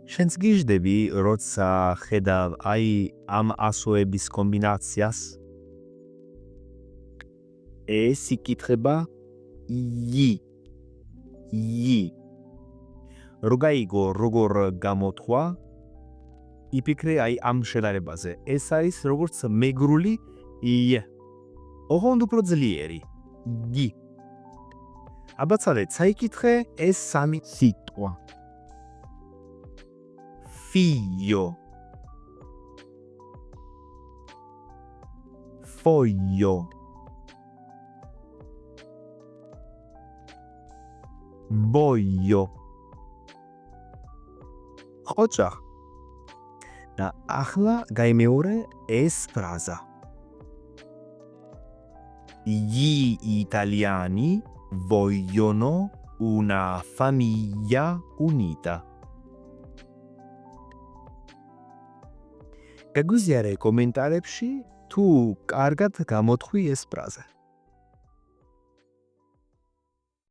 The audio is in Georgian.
შენც გიждები, როცა ხედავ ამ ასოების კომბინაციას? ეს იკითხება ი. რო გაიგო როგორ გამოთქვა, იფიქრე ამ შედარებაზე. ეს არის როგორც მეგრული ი. ოღონდ უფრო ძლიერი გი. აბაცალეთ, საიკითხე ეს სამი სიტყვა. Figlio, foglio, voglio. ხოჭა. და ახლა გაიმეორე ეს ფრაზა. Gli italiani vogliono una famiglia unita. გაგვიზიარე კომენტარებში თუ კარგად გამოთხვი ეს ფრაზა.